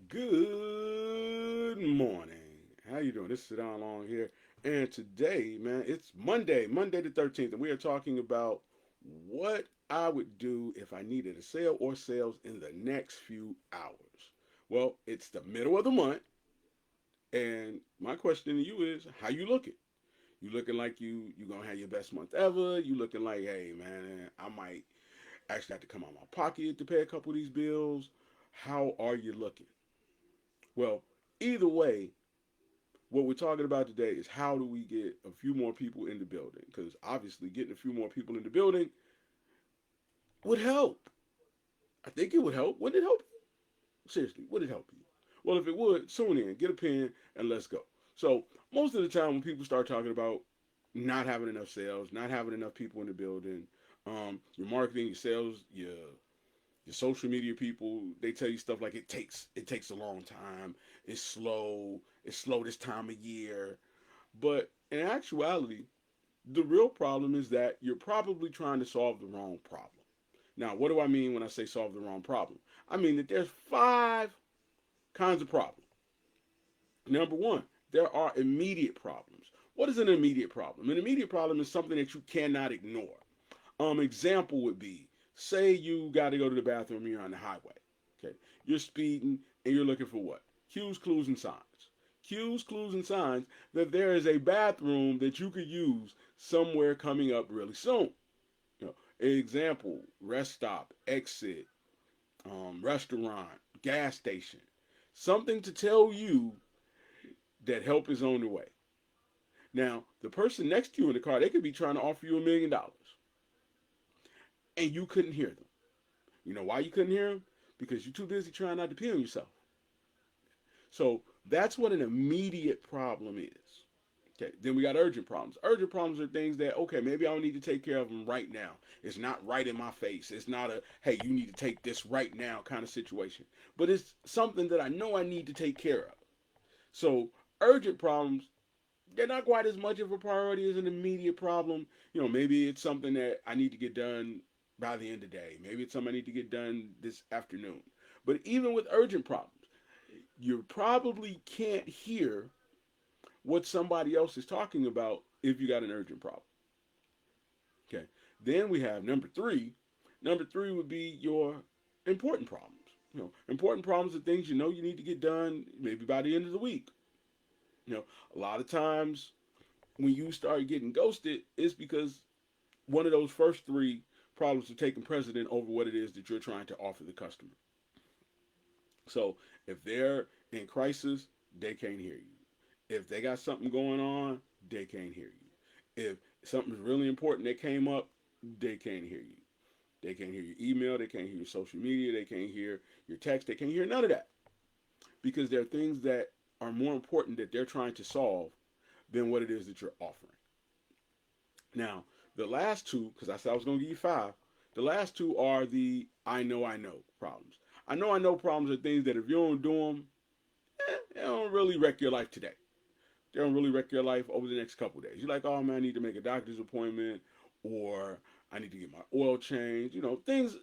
Good morning. How you doing? This is SaDon Long here, and today, man, it's Monday the 13th, and we are talking about what I would do if I needed a sale or sales in the next few hours. Well, it's the middle of the month, and my question to you is, how you looking? You looking like you gonna have your best month ever? You looking like, hey, man, I might actually have to come out of my pocket to pay a couple of these bills? How are you looking? Well, either way, what we're talking about today is how do we get a few more people in the building? Because obviously, getting a few more people in the building would help. I think it would help. Wouldn't it help you? Seriously, would it help you? Well, if it would, tune in, get a pen, and let's go. So, most of the time, when people start talking about not having enough sales, not having enough people in the building, your marketing, your sales, your social media people, they tell you stuff like it takes a long time, it's slow this time of year. But in actuality, the real problem is that you're probably trying to solve the wrong problem. Now, what do I mean when I say solve the wrong problem? I mean that there's five kinds of problems. Number one, there are immediate problems. What is an immediate problem? An immediate problem is something that you cannot ignore. Example would be, say you got to go to the bathroom, you're on the highway. Okay, you're speeding and you're looking for what? Cues, clues, and signs. Cues, clues, and signs that there is a bathroom that you could use somewhere coming up really soon. Example: rest stop, exit, restaurant, gas station. Something to tell you that help is on the way. Now, the person next to you in the car, they could be trying to offer you $1 million, and you couldn't hear them. You know why you couldn't hear them? Because you're too busy trying not to pee on yourself. So that's what an immediate problem is. Okay, then we got urgent problems. Urgent problems are things that, okay, maybe I don't need to take care of them right now. It's not right in my face. It's not a, hey, you need to take this right now kind of situation. But it's something that I know I need to take care of. So urgent problems, they're not quite as much of a priority as an immediate problem. Maybe it's something that I need to get done by the end of the day. Maybe it's something I need to get done this afternoon. But even with urgent problems, you probably can't hear what somebody else is talking about if you got an urgent problem. Okay. Then we have number three. Number three would be your important problems. Important problems are things you know you need to get done maybe by the end of the week. A lot of times when you start getting ghosted, it's because one of those first three problems are taking precedent over what it is that you're trying to offer the customer. So if they're in crisis, they can't hear you. If they got something going on, they can't hear you. If something's really important that came up, they can't hear you. They can't hear your email, they can't hear your social media, they can't hear your text, they can't hear none of that. Because there are things that are more important that they're trying to solve than what it is that you're offering. Now, the last two, because I said I was going to give you five, the last two are the I know problems. I know problems are things that if you don't do them, they don't really wreck your life today. They don't really wreck your life over the next couple of days. You're like, oh man, I need to make a doctor's appointment, or I need to get my oil changed. Things,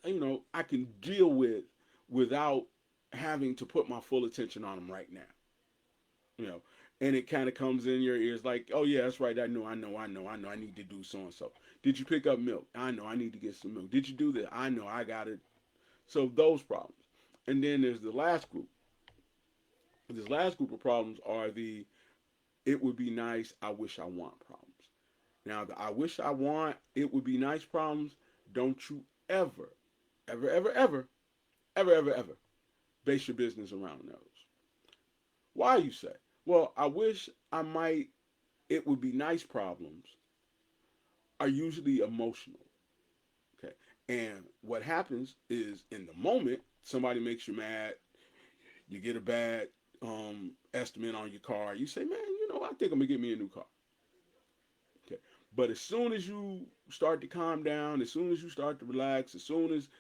I can deal with without having to put my full attention on them right now. You know, and it kind of comes in your ears like, oh yeah, that's right. I need to do so and so. Did you pick up milk? I know, I need to get some milk. Did you do that? I know, I got it. So those problems. And then there's the last group. This last group of problems are the it would be nice, I wish I want problems. Now, the I wish I want, it would be nice problems, don't you ever, ever, ever, ever, ever, ever, ever base your business around those. Why, you say? Well, I wish I might, it would be nice problems are usually emotional. Okay. And what happens is in the moment, somebody makes you mad, you get a bad estimate on your car, you say, man, I think I'm gonna get me a new car. Okay. But as soon as you start to calm down, as soon as you start to relax, as soon as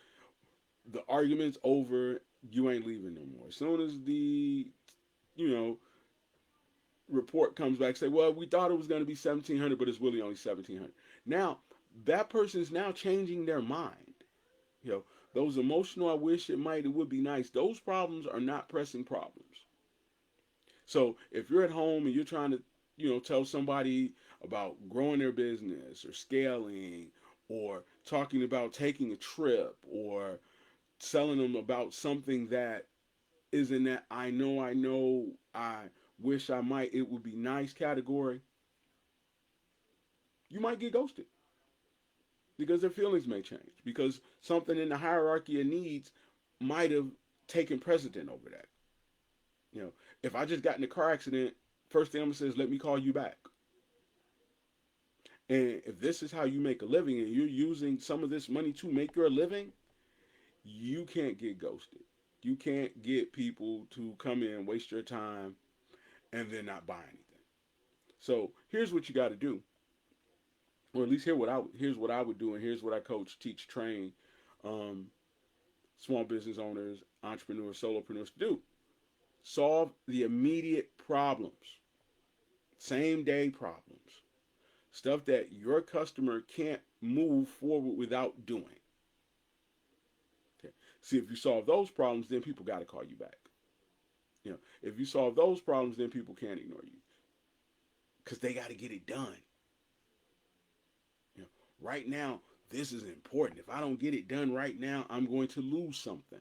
the argument's over, you ain't leaving no more. As soon as the, you know, report comes back, say, well, we thought it was going to be 1,700, but it's really only 1,700. Now, that person is now changing their mind. You know, Those emotional, I wish it might, it would be nice. Those problems are not pressing problems. So if you're at home and you're trying to, tell somebody about growing their business or scaling or talking about taking a trip or telling them about something that isn't that I wish I might, it would be nice category, you might get ghosted because their feelings may change because something in the hierarchy of needs might have taken precedent over that. You know, if I just got in a car accident, first thing I'm gonna say is let me call you back. And if this is how you make a living and you're using some of this money to make your living, you can't get ghosted. You can't get people to come in, waste your time, and then not buy anything. So here's what you got to do, or at least here's what I would do, and here's what I coach, teach, train um, small business owners, entrepreneurs, solopreneurs to do. Solve the immediate problems, same day problems, stuff that your customer can't move forward without doing. Okay. See, if you solve those problems, then people got to call you back. If you solve those problems, then people can't ignore you because they got to get it done. You know, right now, this is important. If I don't get it done right now, I'm going to lose something.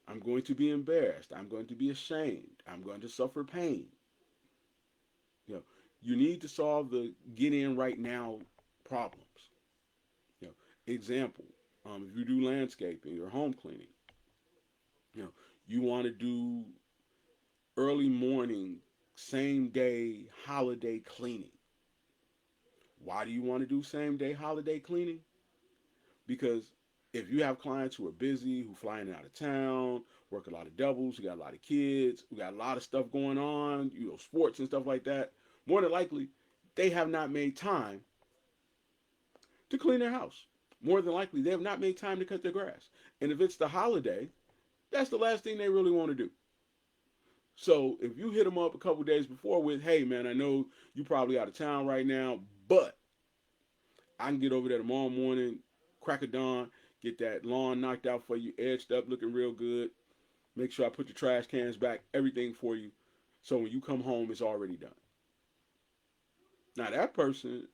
I'm going to be embarrassed. I'm going to be ashamed. I'm going to suffer pain. You know, you need to solve the get in right now problems. You know, example, if you do landscaping or home cleaning, you know, you want to do early morning, same day holiday cleaning. Why do you want to do same day holiday cleaning? Because if you have clients who are busy, who fly in and out of town, work a lot of doubles, you got a lot of kids, we got a lot of stuff going on, sports and stuff like that, more than likely, they have not made time to clean their house. More than likely, they have not made time to cut their grass. And if it's the holiday, that's the last thing they really want to do. So if you hit them up a couple days before with, hey man, I know you probably out of town right now, but I can get over there tomorrow morning, crack of dawn, get that lawn knocked out for you, edged up, looking real good. Make sure I put the trash cans back, everything for you. So when you come home, it's already done. Now that person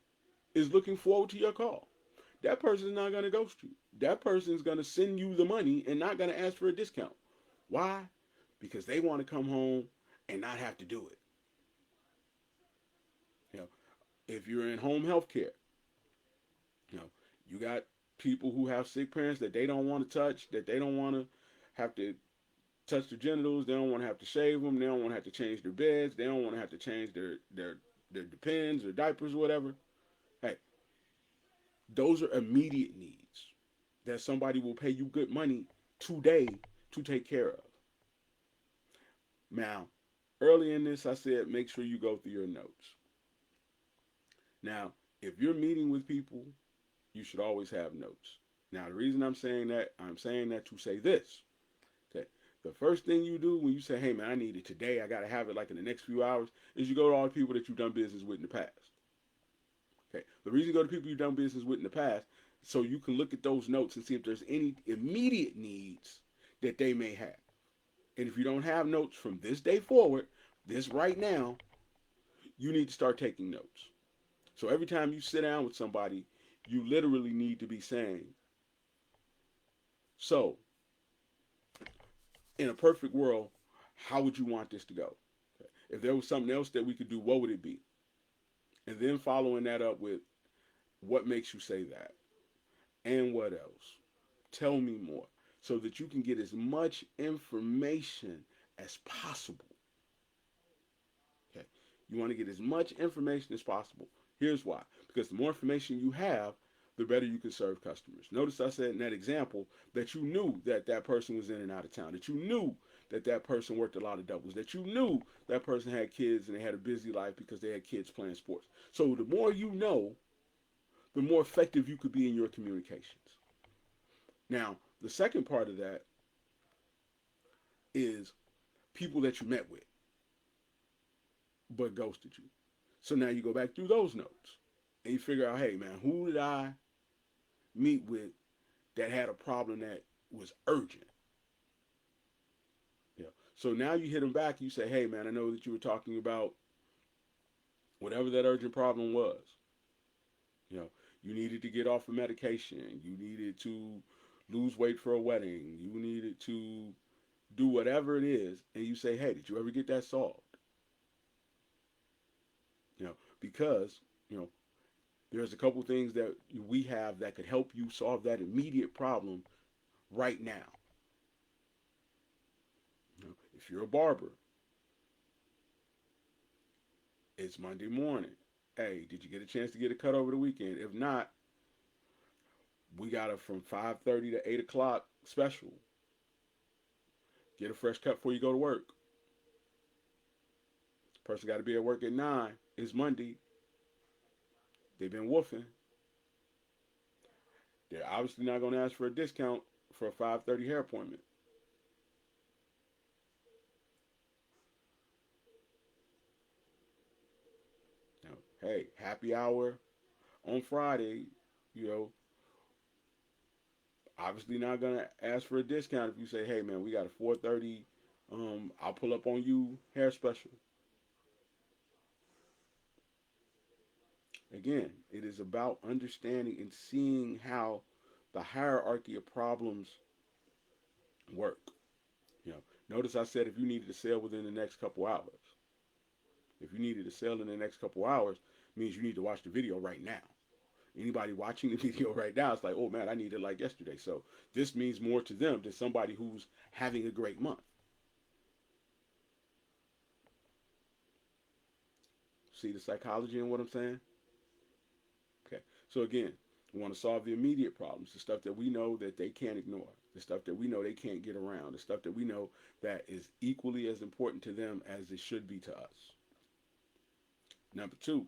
is looking forward to your call. That person is not going to ghost you. That person is going to send you the money and not going to ask for a discount. Why? Because they want to come home and not have to do it. You know, if you're in home health care, you got people who have sick parents that they don't want to touch, that they don't want to have to touch their genitals, they don't want to have to shave them, they don't want to have to change their beds, they don't want to have to change their depends or diapers or whatever. Hey, those are immediate needs that somebody will pay you good money today to take care of. Now, early in this, I said make sure you go through your notes. Now, if you're meeting with people, you should always have notes. Now, the reason I'm saying that to say this. Okay, the first thing you do when you say, hey man, I need it today, I got to have it like in the next few hours, is you go to all the people that you've done business with in the past. Okay, the reason you go to people you've done business with in the past, so you can look at those notes and see if there's any immediate needs that they may have. And if you don't have notes from this day forward, this right now, you need to start taking notes. So every time you sit down with somebody, you literally need to be saying, so, in a perfect world, how would you want this to go? Okay. If there was something else that we could do, what would it be? And then following that up with, what makes you say that? And what else? Tell me more. So that you can get as much information as possible. Okay. You want to get as much information as possible. Here's why. Because the more information you have, the better you can serve customers. Notice I said in that example that you knew that that person was in and out of town, that you knew that that person worked a lot of doubles, that you knew that person had kids and they had a busy life because they had kids playing sports. So the more you know, the more effective you could be in your communications. Now, the second part of that is people that you met with but ghosted you. So now you go back through those notes and you figure out, hey man, who did I meet with that had a problem that was urgent. You know, so now you hit them back. You say, hey man, I know that you were talking about whatever that urgent problem was. You know, you needed to get off of medication. You needed to lose weight for a wedding. You needed to do whatever it is, and you say, hey, did you ever get that solved? You know, because you know there's a couple things that we have that could help you solve that immediate problem right now. You know, if you're a barber, it's Monday morning. Hey, did you get a chance to get a cut over the weekend? If not, we got a from 5:30 to 8 o'clock special. Get a fresh cut before you go to work. Person got to be at work at 9. It's Monday. They've been woofing. They're obviously not going to ask for a discount for a 5:30 hair appointment. You know, hey, happy hour on Friday. You know, obviously not going to ask for a discount if you say, hey man, we got a 4:30. I'll pull up on you hair special. Again, it is about understanding and seeing how the hierarchy of problems work. You know, notice I said if you needed to sell within the next couple hours. If you needed to sell in the next couple hours, means you need to watch the video right now. Anybody watching the video right now, it's like, oh man, I need it like yesterday. So this means more to them than somebody who's having a great month. See the psychology in what I'm saying? Okay. So again, we want to solve the immediate problems, the stuff that we know that they can't ignore, the stuff that we know they can't get around, the stuff that we know that is equally as important to them as it should be to us. Number two,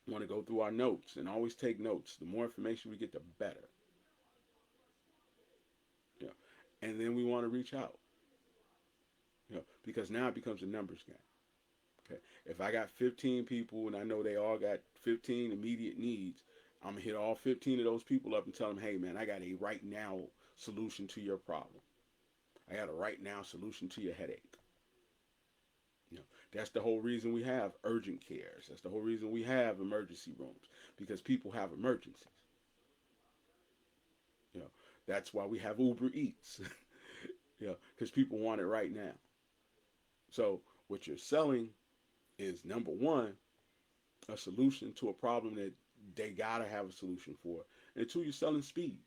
we want to go through our notes and always take notes. The more information we get, the better. You know, and then we want to reach out. You know, because now it becomes a numbers game. Okay, if I got 15 people and I know they all got 15 immediate needs, I'm gonna hit all 15 of those people up and tell them, hey man, I got a right now solution to your problem. I got a right now solution to your headache. You know, that's the whole reason we have urgent cares. That's the whole reason we have emergency rooms because people have emergencies. You know, that's why we have Uber Eats. You know, because people want it right now. So what you're selling is number one a solution to a problem that they gotta have a solution for, and two, you're selling speed.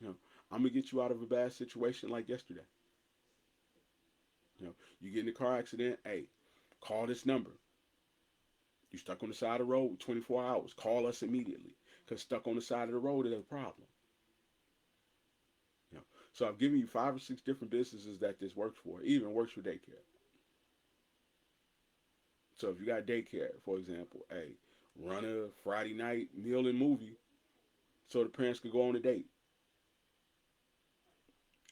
You know, I'm gonna get you out of a bad situation like yesterday. You know, you get in a car accident. Hey, call this number. You stuck on the side of the road 24 hours. Call us immediately because stuck on the side of the road is a problem. You know, so I've given you 5 or 6 different businesses that this works for. It even works for daycare. So if you got daycare, for example, hey, run a Friday night meal and movie so the parents could go on a date.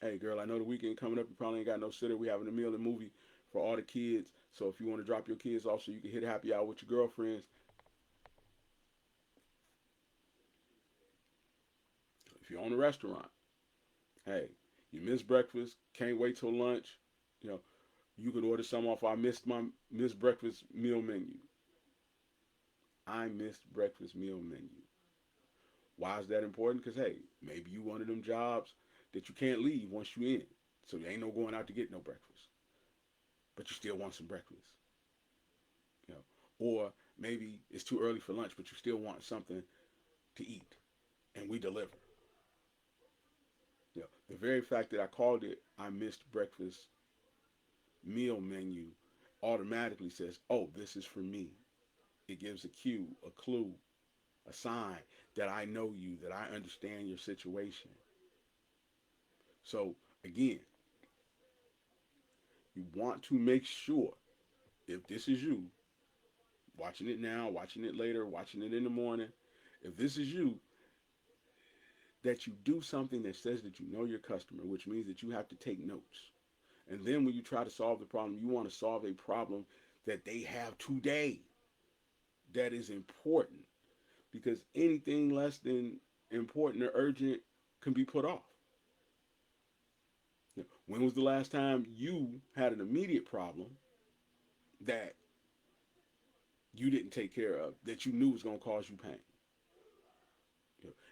Hey, girl, I know the weekend coming up. You probably ain't got no sitter. We having a meal and movie for all the kids. So if you want to drop your kids off so you can hit happy hour with your girlfriends. If you own a restaurant, hey, you missed breakfast, can't wait till lunch. You know, you could order some off. I missed breakfast meal menu. I missed breakfast meal menu. Why is that important? Because hey, maybe you one of them jobs that you can't leave once you in. So you ain't no going out to get no breakfast. But you still want some breakfast. You know. Or maybe it's too early for lunch, but you still want something to eat. And we deliver. You know, the very fact that I called it I missed breakfast meal menu automatically says, oh, this is for me. It gives a cue, a clue, a sign that I know you, that I understand your situation. So again, you want to make sure if this is you, watching it now, watching it later, watching it in the morning, if this is you, that you do something that says that you know your customer, which means that you have to take notes. And then when you try to solve the problem, you want to solve a problem that they have today that is important. Because anything less than important or urgent can be put off. When was the last time you had an immediate problem that you didn't take care of that you knew was going to cause you pain?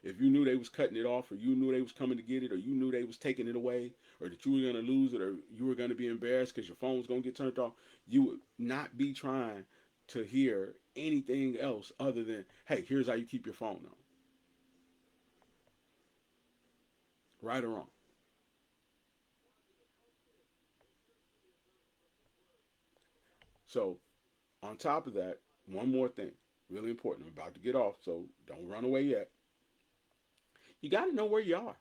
If you knew they was cutting it off, or you knew they was coming to get it, or you knew they was taking it away, or that you were going to lose it, or you were going to be embarrassed because your phone was going to get turned off, you would not be trying to hear anything else other than, hey, here's how you keep your phone on. Right or wrong. So, on top of that, one more thing, really important. I'm about to get off, so don't run away yet. You got to know where you are.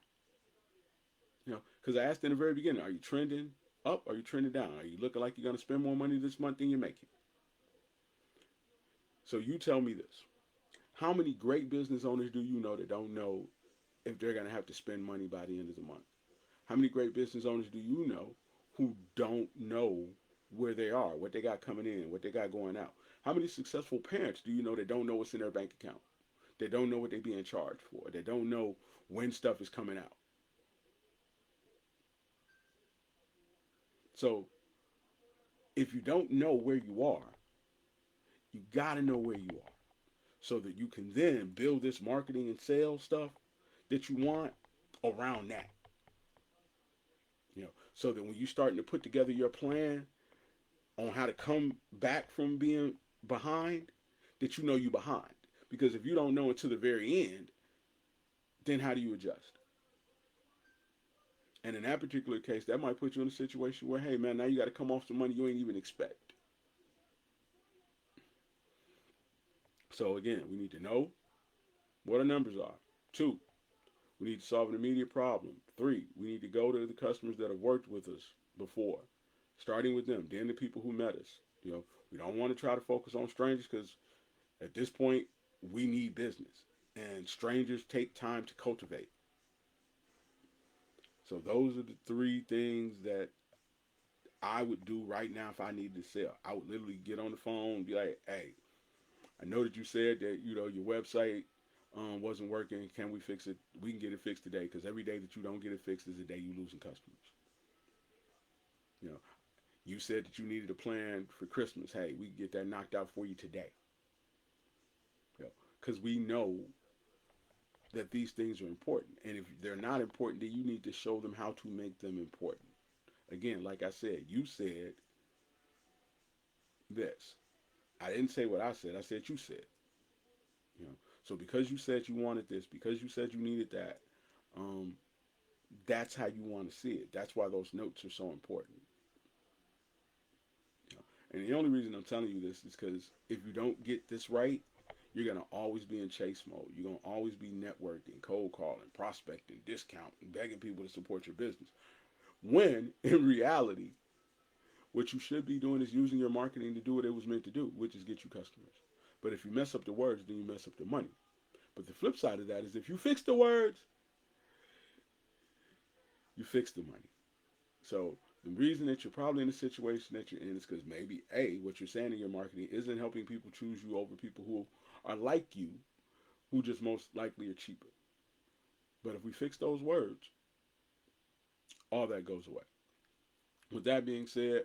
Because I asked in the very beginning, are you trending up? Or are you trending down? Are you looking like you're going to spend more money this month than you're making? So you tell me this. How many great business owners do you know that don't know if they're going to have to spend money by the end of the month? How many great business owners do you know who don't know where they are, what they got coming in, what they got going out? How many successful parents do you know that don't know what's in their bank account? They don't know what they're being charged for. They don't know when stuff is coming out. So if you don't know where you are, you got to know where you are so that you can then build this marketing and sales stuff that you want around that. So that when you're starting to put together your plan on how to come back from being behind, that you know you're behind. Because if you don't know until the very end, then how do you adjust? And in that particular case, that might put you in a situation where, hey man, now you got to come off some money you ain't even expect. So again, we need to know what our numbers are. 2, we need to solve an immediate problem. 3, we need to go to the customers that have worked with us before, starting with them, then the people who met us. We don't want to try to focus on strangers because at this point, we need business. And strangers take time to cultivate. So those are the 3 things that I would do right now if I needed to sell. I would literally get on the phone and be like, hey, I know that you said that, your website wasn't working. Can we fix it? We can get it fixed today, because every day that you don't get it fixed is a day you losing customers. You know, you said that you needed a plan for Christmas. Hey, we can get that knocked out for you today. Because we know that these things are important. And if they're not important, then you need to show them how to make them important. Again, like I said, you said this. I didn't say what I said. I said you said. You know, so because you said you wanted this, because you said you needed that, um, that's how you want to see it. That's why those notes are so important. You know? And the only reason I'm telling you this is because if you don't get this right, you're gonna always be in chase mode. You're gonna always be networking, cold calling, prospecting, discounting, begging people to support your business. When in reality, what you should be doing is using your marketing to do what it was meant to do, which is get you customers. But if you mess up the words, then you mess up the money. But the flip side of that is if you fix the words, you fix the money. So the reason that you're probably in the situation that you're in is because maybe A, what you're saying in your marketing isn't helping people choose you over people who are like you, who just most likely are cheaper. But if we fix those words, all that goes away. With that being said,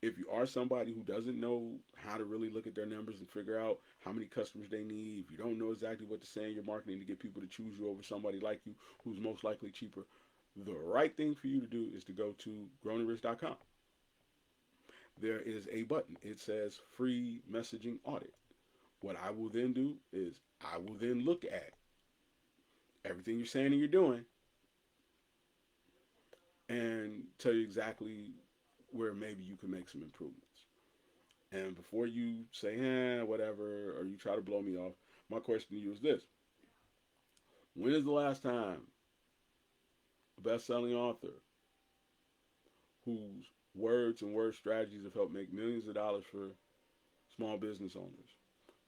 if you are somebody who doesn't know how to really look at their numbers and figure out how many customers they need, if you don't know exactly what to say in your marketing to get people to choose you over somebody like you who's most likely cheaper, the right thing for you to do is to go to growingrich.com. There is a button. It says free messaging audit. What I will then do is I will then look at everything you're saying and you're doing and tell you exactly where maybe you can make some improvements. And before you say, whatever, or you try to blow me off, my question to you is this. When is the last time a best-selling author whose words and word strategies have helped make millions of dollars for small business owners,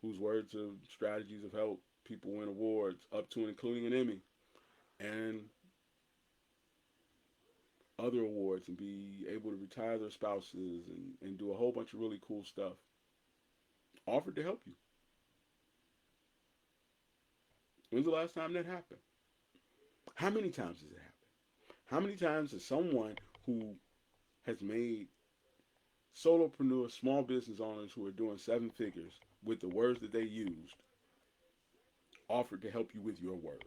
whose words and strategies have helped people win awards up to and including an Emmy and other awards and be able to retire their spouses and do a whole bunch of really cool stuff, offered to help you? When's the last time that happened? How many times does it happen? How many times has someone who has made solopreneurs, small business owners who are doing seven figures with the words that they used, offered to help you with your words?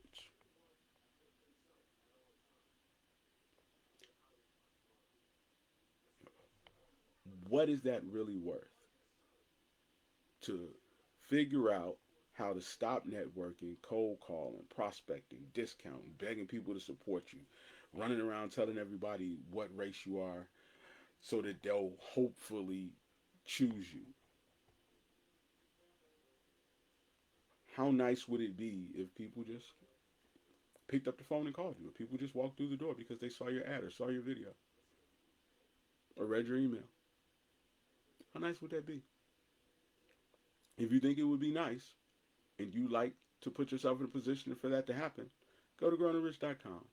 What is that really worth to figure out how to stop networking, cold calling, prospecting, discounting, begging people to support you, running around telling everybody what race you are so that they'll hopefully choose you? How nice would it be if people just picked up the phone and called you? If people just walked through the door because they saw your ad or saw your video or read your email? How nice would that be? If you think it would be nice and you like to put yourself in a position for that to happen, go to growingrich.com.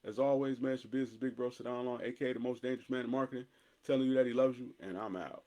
As always, man, it's your business big bro SaDon L, aka the most dangerous man in marketing, telling you that he loves you, and I'm out.